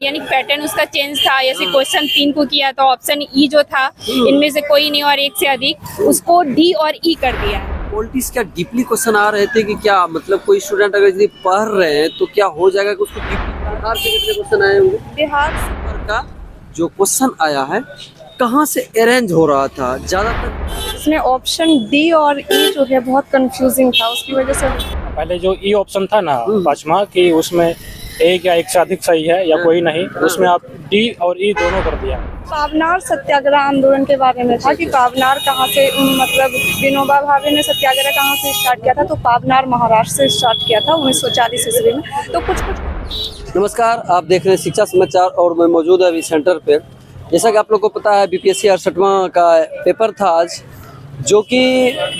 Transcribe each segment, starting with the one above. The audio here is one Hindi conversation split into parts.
यानी पैटर्न उसका चेंज था। जैसे क्वेश्चन 3 को किया तो ऑप्शन ई जो था इनमें से कोई नहीं और एक से अधिक, उसको डी और ई कर दिया। पॉलिटिक्स क्या डीपली क्वेश्चन आ रहे थे कि क्या मतलब कोई स्टूडेंट अगर यदि पढ़ रहे हैं तो क्या हो जाएगा कि उसको बिहार से कितने क्वेश्चन आए होंगे? बिहार का जो क्वेश्चन आया है कहाँ से अरेंज हो रहा था ज्यादातर? इसमें ऑप्शन डी और ई जो है बहुत कंफ्यूजिंग था, उसकी वजह से पहले जो ई ऑप्शन था ना पांचवा कि उसमें एक या एक से अधिक सही है या कोई नहीं, उसमें आप डी और ई दोनों कर दिया। पावनार सत्याग्रह आंदोलन के बारे में था कि पावनार कहाँ से, मतलब विनोबा भावे ने सत्याग्रह कहाँ से स्टार्ट किया था, तो पावनार महाराष्ट्र से स्टार्ट किया था 1940 ईस्वी में। तो कुछ नमस्कार, आप देख रहे हैं शिक्षा समाचार और मैं मौजूद है अभी सेंटर पे। जैसा कि आप लोग को पता है बीपीएससी 68वां का पेपर था आज, जो कि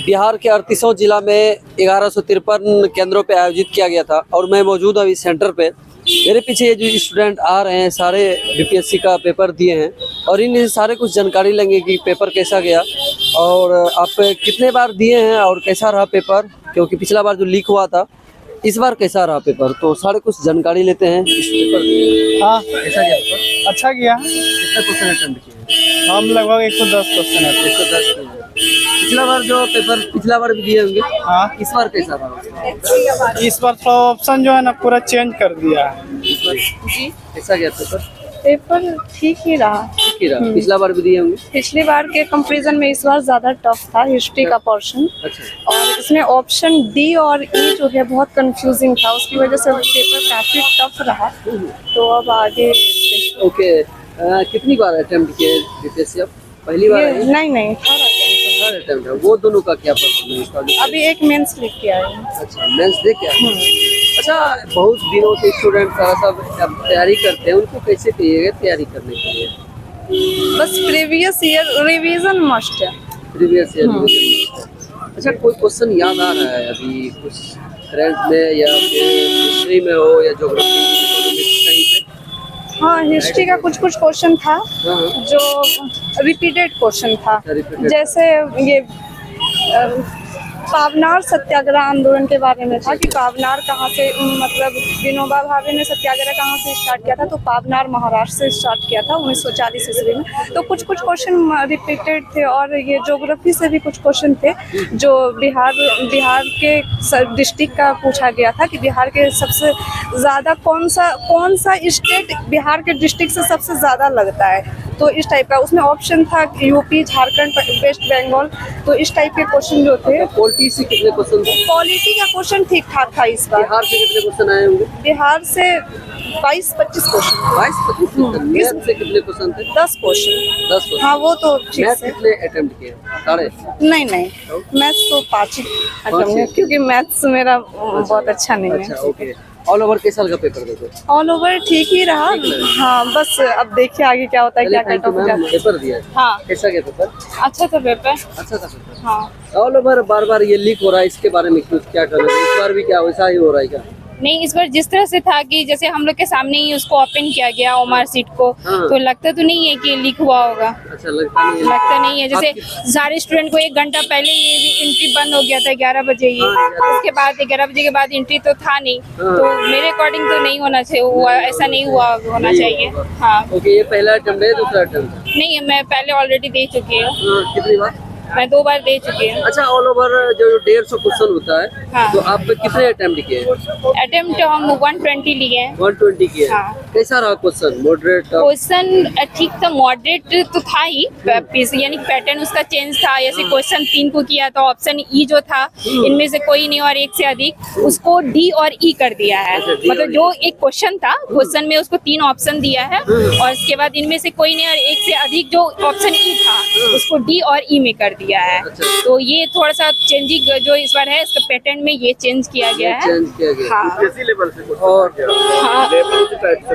बिहार के 38 जिला में 1153 केंद्रों पे आयोजित किया गया था और मैं मौजूद अभी सेंटर पे। मेरे पीछे ये जो स्टूडेंट आ रहे हैं सारे बीपीएससी का पेपर दिए हैं और इन सारे कुछ जानकारी लेंगे कि पेपर कैसा गया और आप कितने बार दिए हैं और कैसा रहा पेपर, क्योंकि पिछला बार जो लीक हुआ था इस बार कैसा रहा पेपर, तो सारे कुछ जानकारी लेते हैं इस पेपर। हाँ, कैसा गया पेपर? अच्छा किया। कितना क्वेश्चन अटेम्प्ट किए? हम लगभग 110 क्वेश्चन है। 110। पिछला बार जो पेपर पिछला बार भी दिए होंगे, हाँ, इस बार कैसा रहा? इस बार थोड़ा ऑप्शन जो है ना पूरा चेंज कर दिया है। कैसा गया पेपर? पेपर ठीक ही रहा। ठीक ही रहा। पिछला बार भी दिए होंगे। पिछली बार के कंपैरिजन में इस बार ज्यादा टफ था हिस्ट्री का पोर्शन, अच्छा। और इसमें ऑप्शन डी और ई जो है बहुत कंफ्यूजिंग था, उसकी वजह से पेपर काफी टफ रहा। तो अब आगे ओके, कितनी बार अटेम्प्ट किए बीपीएससी? अब पहली बार है? नहीं थर्ड अटेम्प्ट है। वो दोनों का क्या परफॉर्मेंस था? अभी एक मेंस लिख के आए हैं। अच्छा, मेंस दे क्या? अच्छा, बहुत दिनों से स्टूडेंट सारा सब तैयारी करते हैं, उनको कैसे कहिएगा तैयारी करने के लिए? बस प्रीवियस ईयर रिवीजन मस्ट है। Previous year. अच्छा, कोई क्वेश्चन याद आ रहा है अभी कुछ करंट में या फिर हिस्ट्री में हो या ज्योग्राफी कहीं पे? हाँ, हिस्ट्री का कुछ क्वेश्चन था जो रिपीटेड क्वेश्चन था। जैसे ये पावनार सत्याग्रह आंदोलन के बारे में था कि पावनार कहाँ से, मतलब विनोबा भावे ने सत्याग्रह कहाँ से स्टार्ट किया था, तो पावनार महाराष्ट्र से स्टार्ट किया था 1940 ईस्वी में। तो कुछ क्वेश्चन रिपीटेड थे और ये ज्योग्राफी से भी कुछ क्वेश्चन थे जो बिहार के डिस्ट्रिक्ट का पूछा गया था कि बिहार के सबसे ज़्यादा कौन सा स्टेट बिहार के डिस्ट्रिक्ट से सबसे ज़्यादा लगता है, तो इस टाइप का उसमें ऑप्शन था यूपी, झारखंड, वेस्ट बंगाल। तो इस टाइप के क्वेश्चन जो थे। पॉलिटी से कितने क्वेश्चन थे? पॉलिटी का क्वेश्चन ठीक ठाक था इस बार। बिहार से कितने क्वेश्चन आए होंगे? बिहार से 22-25 क्वेश्चन। 22-25? मैथ से कितने क्वेश्चन थे? 10 क्वेश्चन। 10 क्वेश्चन। हाँ, वो तो ठीक मैथ से। कितने अटेम्प्ट किए? सारे? नहीं, मैथ्स तो 5 अटेम्प्ट, क्योंकि मैथ्स मेरा बहुत अच्छा नहीं है। अच्छा, ओके। ऑल ओवर कैसा लगा पेपर देते? ऑल ओवर ठीक ही रहा। हाँ, बस अब देखिए आगे क्या होता है, क्या कट ऑफ जाता है। पेपर दिया? हाँ। कैसा गया पेपर? अच्छा था पेपर। अच्छा था पेपर। हाँ। ऑल ओवर बार ये लीक हो रहा है, इसके बारे में कुछ क्या करना है? इस बार भी क्या वैसा ही हो रहा है क्या? नहीं, इस बार जिस तरह से था कि जैसे हम लोग के सामने ही उसको ओपन किया गया ओमार सीट को, तो लगता तो नहीं है कि लीक हुआ होगा। अच्छा, लगता नहीं है। जैसे सारे स्टूडेंट को 1 घंटा पहले ये एंट्री बंद हो गया था 11 बजे ही। उसके बाद 11 बजे के बाद एंट्री तो था नहीं, तो मेरे अकॉर्डिंग तो नहीं होना चाहिए, ऐसा नहीं होना चाहिए। हाँ, ओके। ये पहला अटेम्प्ट है, दूसरा अटेम्प्ट? नहीं, मैं पहले ऑलरेडी दे चुकी हूँ। कितनी बार? मैं 2 बार दे चुकी हूँ। अच्छा, ऑल ओवर जो 150 क्वेश्चन होता है, हाँ। तो आप कितने अटेम्प्ट किए? अटेम्प्ट हम 120 लिए हैं। 120 किए। हाँ। कैसा रहा क्वेश्चन? मॉडरेट? क्वेश्चन ठीक था, मॉडरेट तो था ही, यानी पैटर्न उसका चेंज था। जैसे क्वेश्चन 3 को किया तो ऑप्शन ई जो था इनमें से कोई नहीं और एक से अधिक, उसको डी और ई कर दिया है। मतलब जो एक क्वेश्चन था, क्वेश्चन में उसको 3 ऑप्शन दिया है और उसके बाद इनमें से कोई नहीं और एक से अधिक जो ऑप्शन ई था उसको डी और ई में कर दिया है। तो ये थोड़ा सा चेंजिंग जो इस बार है, इसका पैटर्न में ये चेंज किया गया है। हाँ, लेवल से और हाँ,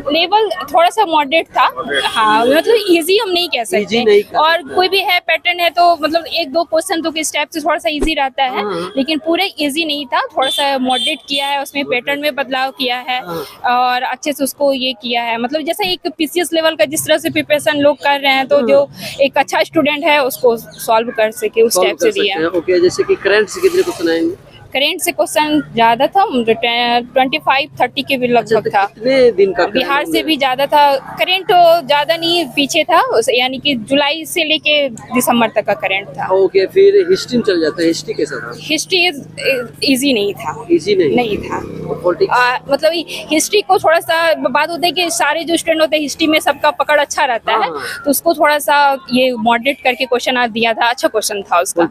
लेवल थोड़ा सा मॉडरेट था। हाँ, मतलब इजी हम नहीं कह सकते। और कोई भी है पैटर्न है तो मतलब 1-2 क्वेश्चन तो के स्टेप से थोड़ा सा इजी रहता है, लेकिन पूरे इजी नहीं था, थोड़ा सा मॉडरेट किया है, उसमें पैटर्न में बदलाव किया है और अच्छे से उसको ये किया है। मतलब जैसा एक पीसीएस लेवल का जिस तरह से प्रिपरेशन लोग कर रहे हैं, तो जो एक अच्छा स्टूडेंट है उसको सॉल्व कर सके उस टाइप से दिया। ओके, जैसे कि करंट से कितने क्वेश्चन आएंगे? करेंट से क्वेश्चन ज्यादा था, 25-30 के भी लगभग था। कितने दिन का बिहार से भी ज्यादा था। करेंट ज्यादा नहीं, पीछे था, यानी कि जुलाई से लेके दिसंबर तक का करेंट था। ओके, फिर हिस्ट्री में चल जाता है। हिस्ट्री कैसा था? हिस्ट्री इजी नहीं था। इजी नहीं था। पॉलिटिक्स मतलब हिस्ट्री को थोड़ा सा बात होता है कि सारे जो स्टूडेंट होते हैं हिस्ट्री में सबका पकड़ अच्छा रहता है, तो उसको थोड़ा सा ये मॉडरेट करके क्वेश्चन आज दिया था। अच्छा क्वेश्चन था उसका।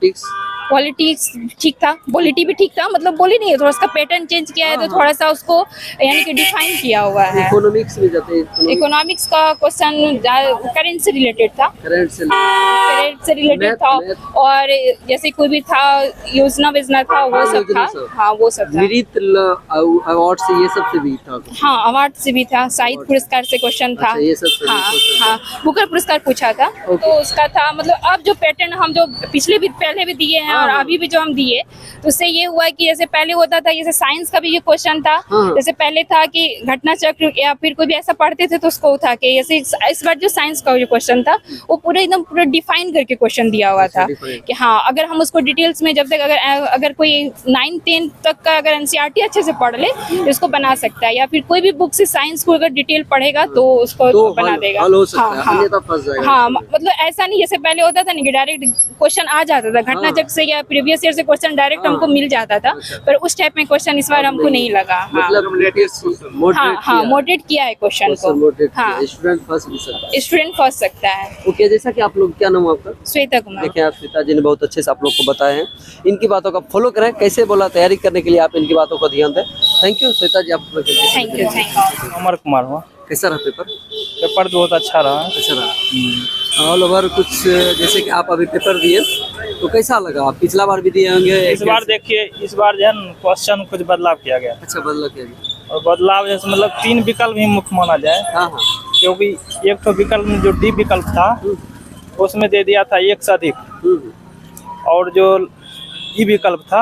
पॉलिटिक्स ठीक था, पॉलिटी भी ठीक था, मतलब बोली नहीं है, थोड़ा उसका पैटर्न चेंज किया है, तो थोड़ा सा उसको यानी कि डिफाइन किया हुआ है। इकोनॉमिक्स में जाते हैं। इकोनॉमिक्स का क्वेश्चन करेंट से रिलेटेड था। करेंट से रिलेटेड था। और जैसे कोई भी था, योजना वेजना था, वो सब था। हाँ, वो सब था। मेरिट अवार्ड से ये सब से भी था। हाँ, अवार्ड से भी था। साहित्य पुरस्कार से क्वेश्चन था। ये सब से हाँ, बुकर पुरस्कार पूछा था, तो उसका था। मतलब अब जो पैटर्न हम जो पहले भी दिए हैं और अभी भी जो हम दिए, तो उससे ये हुआ कि जैसे पहले होता था, जैसे साइंस का भी ये क्वेश्चन था। जैसे पहले था कि घटना चक्र या फिर कोई भी ऐसा पढ़ते थे तो उसको था कि जैसे इस बार जो साइंस का जो क्वेश्चन था वो पूरा डिफाइन करके क्वेश्चन दिया हुआ था कि हाँ, अगर हम उसको डिटेल्स में जब तक अगर कोई 9-10 तक का अगर एनसीईआरटी अच्छे से पढ़ ले तो इसको बना सकता है, या फिर कोई भी बुक से साइंस को अगर डिटेल पढ़ेगा तो उसको बना देगा। हाँ, मतलब ऐसा नहीं जैसे पहले होता था ना कि डायरेक्ट क्वेश्चन आ जाता था घटना चक्र से या प्रीवियस ईयर से क्वेश्चन डायरेक्ट हमको मिल जाता था, पर उस टाइप में क्वेश्चन इस बार हमको नहीं लगा। हाँ, मॉडरेट किया है क्वेश्चन को। हाँ, स्टूडेंट फंस सकता है। ओके, जैसा कि आप लोग, क्या नाम है आपका? श्वेता कुमार। देखिए, आप श्वेता जी ने बहुत अच्छे से आप लोग को बताया है। इनकी बातों का फॉलो करें, कैसे बोला तैयारी करने के लिए आप इनकी बातों को ध्यान दें। थैंक यू श्वेता जी, आप लोग थैंक यू। अमर कुमार हुआ। कैसा रहा पेपर? पेपर तो बहुत अच्छा रहा। अच्छा रहा। ऑल ओवर कुछ जैसे कि आप अभी पेपर दिए तो कैसा लगा? आप पिछला बार भी दिए होंगे। इस बार देखिए, इस बार जो है क्वेश्चन कुछ बदलाव किया गया। अच्छा, बदलाव किया गया। और बदलाव जैसे मतलब 3 विकल्प ही मुख्य माना जाए। हाँ, क्योंकि एक तो विकल्प में जो डी विकल्प था उसमें दे दिया था 1 से अधिक, और जो ई विकल्प था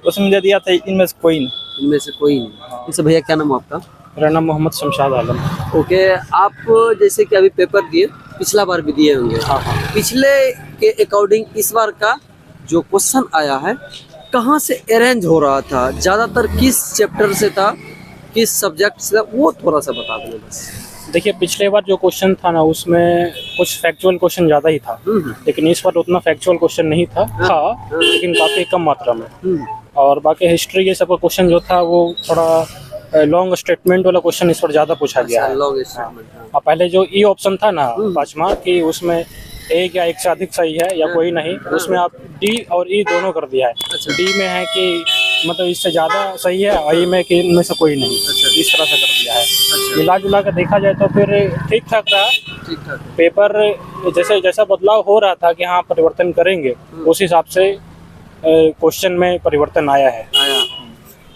उसमें दे दिया था इनमें से कोई नहीं। इनसे भैया, क्या नाम है आपका? मेरा नाम मोहम्मद शमशाद आलम। ओके, आप जैसे कि अभी पेपर दिए, पिछला बार भी दिए होंगे। हाँ। पिछले के अकॉर्डिंग इस बार का जो क्वेश्चन आया है कहाँ से अरेंज हो रहा था? ज्यादातर किस चैप्टर से था, किस सब्जेक्ट से था, वो थोड़ा सा बता दें बस। देखिए, पिछले बार जो क्वेश्चन था ना, उसमें कुछ फैक्चुअल क्वेश्चन ज़्यादा ही था, लेकिन इस बार उतना फैक्चुअल क्वेश्चन नहीं था, लेकिन काफ़ी कम मात्रा में। और बाकी हिस्ट्री ये सब क्वेश्चन जो था वो थोड़ा लॉन्ग स्टेटमेंट वाला क्वेश्चन इस पर ज़्यादा पूछा गया है। Long statement. पहले जो ई ऑप्शन था ना 5वां, कि उसमें एक या एक से अधिक सही है या कोई नहीं, उसमें आप डी और ई दोनों कर दिया है। डी में है कि मतलब इससे ज़्यादा सही है, और ई में कि इनमें से कोई नहीं। इस तरह से कर दिया है। मिला जुला कर देखा जाए तो फिर ठीक ठाक रहा पेपर। जैसा बदलाव हो रहा था कि हाँ परिवर्तन करेंगे, उस हिसाब से क्वेश्चन में परिवर्तन आया है।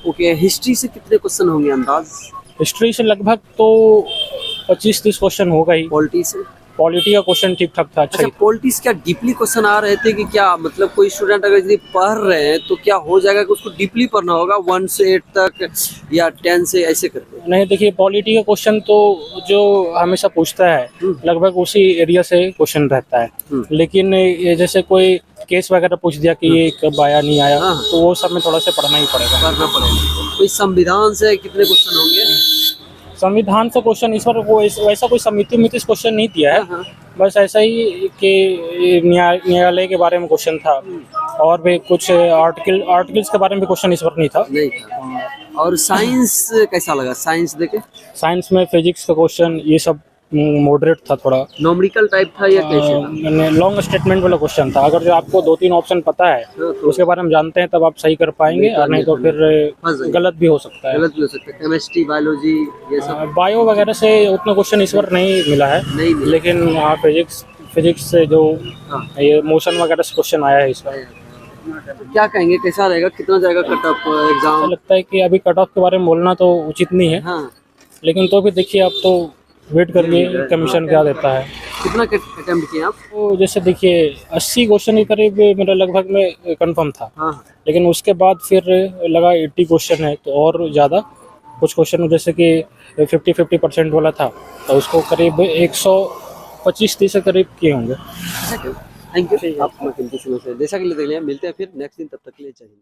ओके, हिस्ट्री से कितने क्वेश्चन होंगे अंदाज? हिस्ट्री से लगभग तो 25-30 क्वेश्चन होगा ही। पॉलिटी का क्वेश्चन ठीक ठाक था। अच्छा, पॉलिटिक्स क्या डीपली क्वेश्चन आ रहे थे कि क्या? मतलब कोई स्टूडेंट अगर यदि पढ़ रहे हैं तो क्या हो जाएगा कि उसको डीपली पढ़ना होगा 1 से 8 तक या 10 से ऐसे करके? नहीं, देखिए, पॉलिटी का क्वेश्चन तो जो हमेशा पूछता है लगभग उसी एरिया से क्वेश्चन रहता है। लेकिन ये जैसे कोई केस वगैरह पूछ दिया कि ये कब आया नहीं आया, तो वो सब में थोड़ा सा पढ़ना ही पड़ेगा। कोई संविधान से कितने क्वेश्चन होंगे? संविधान से क्वेश्चन इस बार वैसा कोई समिति क्वेश्चन नहीं दिया है, बस ऐसा ही कि न्यायालय के बारे में क्वेश्चन था, और भी कुछ आर्टिकल्स के बारे में भी क्वेश्चन इस बार नहीं था। और साइंस कैसा लगा? साइंस देखे? साइंस में फिजिक्स का क्वेश्चन ये सब मॉडरेट था, थोड़ा नॉमरिकल टाइप था या कैसे? लॉन्ग स्टेटमेंट वाला क्वेश्चन था। अगर जो आपको 2-3 ऑप्शन पता है तो उसके बारे में जानते हैं, तब आप सही कर पाएंगे, और नहीं तो फिर गलत भी हो सकता है। केमिस्ट्री, बायोलॉजी, ये सब बायो वगैरह से उतना क्वेश्चन इस बार नहीं मिला है। लेकिन हाँ, फिजिक्स से जो ये मोशन वगैरह से क्वेश्चन आया है इस बार। क्या कहेंगे, कैसा रहेगा? कितना जाएगा कट ऑफ एग्जाम? लगता है कि अभी कट ऑफ के बारे में बोलना तो उचित नहीं है, लेकिन तो भी देखिए, आप तो वेट करिए कमीशन क्या देता है। कितना अटेम्प्ट किए आप? तो जैसे देखिए 80 क्वेश्चन के करीब मेरा लगभग में कंफर्म था। लेकिन उसके बाद फिर लगा 80 क्वेश्चन है तो और ज़्यादा कुछ क्वेश्चन जैसे कि 50% वाला था, तो उसको करीब 125-30 के करीब किए होंगे। Thank you. आप जैसा कि ले मिलते हैं फिर नेक्स्ट दिन, तब तक के लिए चाहिए।